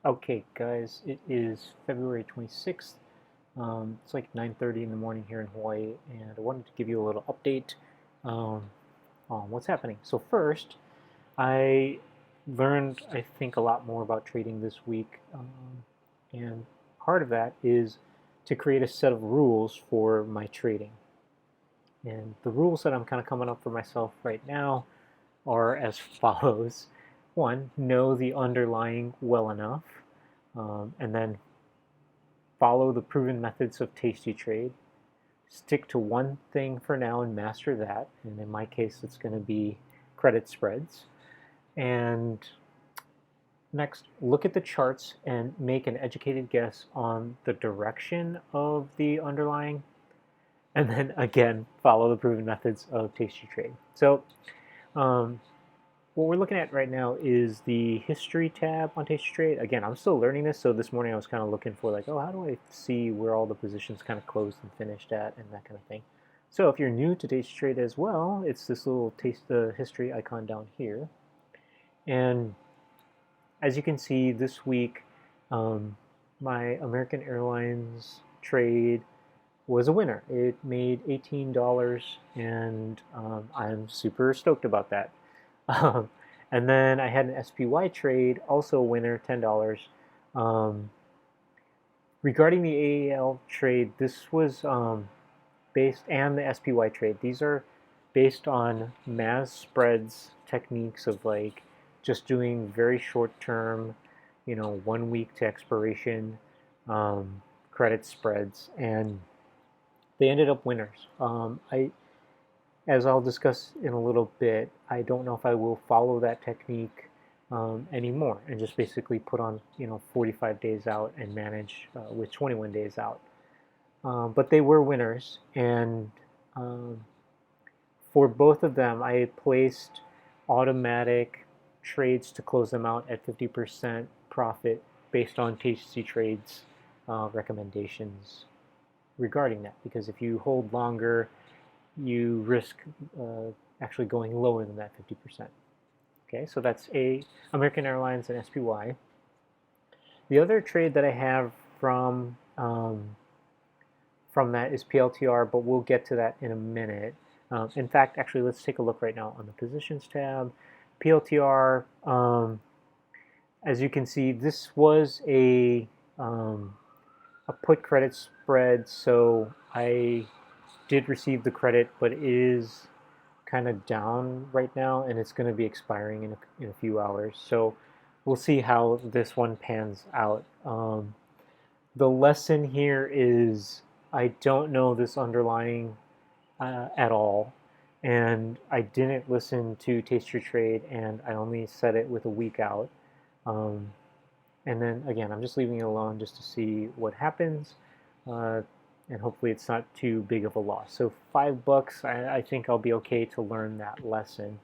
Okay, guys, it is February 26th. It's like 9:30 in the morning here in Hawaii, and I wanted to give you a little update um, on what's happening. So first, I learned, I think, a lot more about trading this week, and part of that is to create a set of rules for my trading. And the rules that I'm kind of coming up for myself right now are as follows. One, know the underlying well enough, and then follow the proven methods of TastyTrade. Stick to one thing for now and master that. And in my case, it's going to be credit spreads. And next, look at the charts and make an educated guess on the direction of the underlying. And then again, follow the proven methods of TastyTrade. So um, what we're looking at right now is the history tab on TastyTrade. Again, I'm still learning this, so this morning I was kind of looking for like, oh, how do I see where all the positions kind of closed and finished at and that kind of thing. So if you're new to TastyTrade as well, it's this little history icon down here. And as you can see this week, my American Airlines trade was a winner. It made $18, and I'm super stoked about that. And then I had an SPY trade, also a winner, $10. Regarding the AAPL trade, this was based, and the SPY trade, these are based on MazSpreads techniques of like just doing very short term, 1 week to expiration credit spreads, and they ended up winners. As I'll discuss in a little bit, I don't know if I will follow that technique anymore and just basically put on 45 days out and manage with 21 days out. But they were winners, and for both of them, I placed automatic trades to close them out at 50% profit based on TastyTrade's recommendations regarding that. Because if you hold longer, you risk actually going lower than that 50%. Okay, so that's American Airlines and SPY. The other trade that I have from that is PLTR, but we'll get to that in a minute. In fact, actually, let's take a look right now on the positions tab. PLTR, as you can see, this was a put credit spread, so I did receive the credit, but it is kind of down right now, and it's going to be expiring in a few hours. So we'll see how this one pans out. The lesson here is I don't know this underlying at all, and I didn't listen to Taste Your Trade, and I only set it with a week out. And then again, I'm just leaving it alone just to see what happens. And hopefully it's not too big of a loss. So $5, I think I'll be okay to learn that lesson.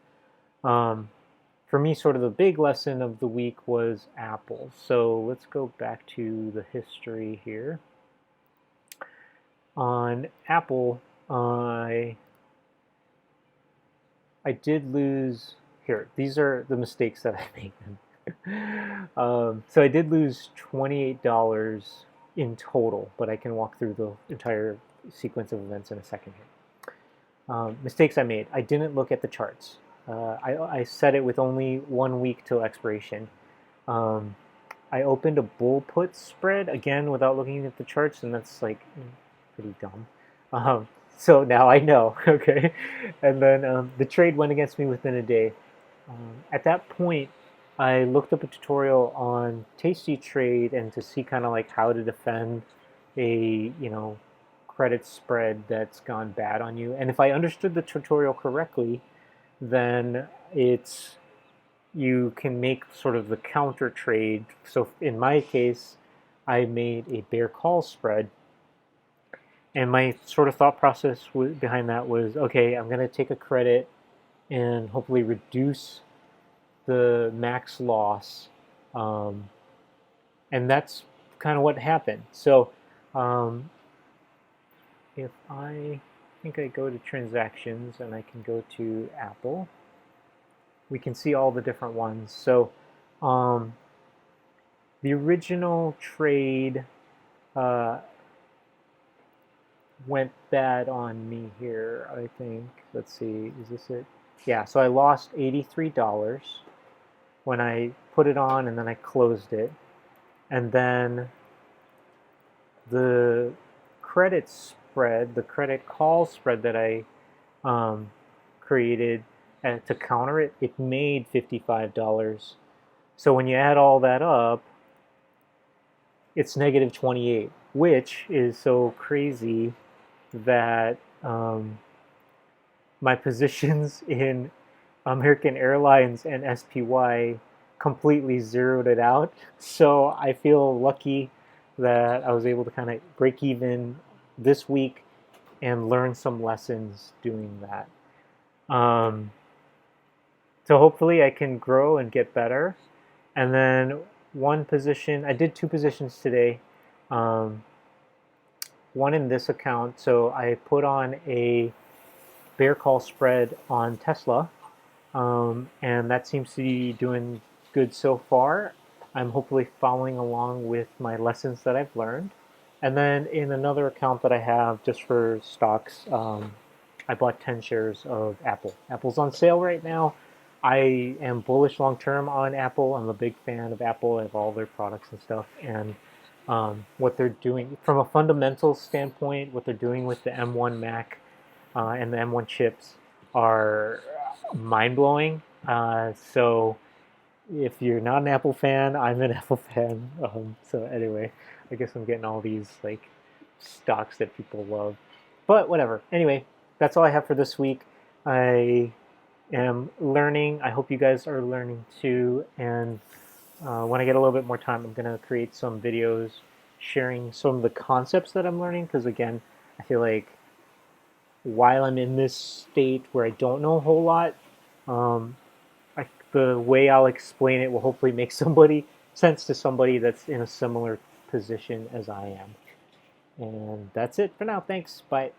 For me, sort of the big lesson of the week was Apple. So let's go back to the history here. On Apple, I did lose, here, these are the mistakes that I made. So I did lose $28 in total, but I can walk through the entire sequence of events in a second here. Mistakes I made. I didn't look at the charts. I set it with only 1 week till expiration. I opened a bull put spread, again, without looking at the charts, and that's like pretty dumb. So now I know, okay? And then the trade went against me within a day. At that point, I looked up a tutorial on TastyTrade and to see kind of like how to defend a credit spread that's gone bad on you. And if I understood the tutorial correctly, then you can make sort of the counter trade. So in my case, I made a bear call spread, and my sort of thought process behind that was, okay, I'm going to take a credit and hopefully reduce the max loss, and that's kind of what happened. So if I think I go to transactions and I can go to Apple, we can see all the different ones. So the original trade went bad on me here, I think. Let's see, is this it? Yeah, so I lost $83 when I put it on and then I closed it. And then the credit spread, the credit call spread that I created to counter it, it made $55. So when you add all that up, it's negative 28, which is so crazy that my positions in American Airlines and SPY completely zeroed it out. So I feel lucky that I was able to kind of break even this week and learn some lessons doing that. So hopefully I can grow and get better. And then one position, I did two positions today. One in this account, so I put on a bear call spread on Tesla, and that seems to be doing good so far. I'm hopefully following along with my lessons that I've learned. And then in another account that I have just for stocks, I bought 10 shares of Apple. Apple's on sale right now. I am bullish long term on Apple. I'm a big fan of Apple. I have all their products and stuff. And what they're doing from a fundamental standpoint, what they're doing with the M1 Mac and the M1 chips are mind blowing. So if you're not an Apple fan, I'm an Apple fan. So anyway, I guess I'm getting all these like stocks that people love. But whatever. Anyway, that's all I have for this week. I am learning. I hope you guys are learning too. And when I get a little bit more time, I'm going to create some videos sharing some of the concepts that I'm learning. Because again, I feel like while I'm in this state where I don't know a whole lot, the way I'll explain it will hopefully make sense to somebody that's in a similar position as I am. And that's it for now. Thanks. Bye.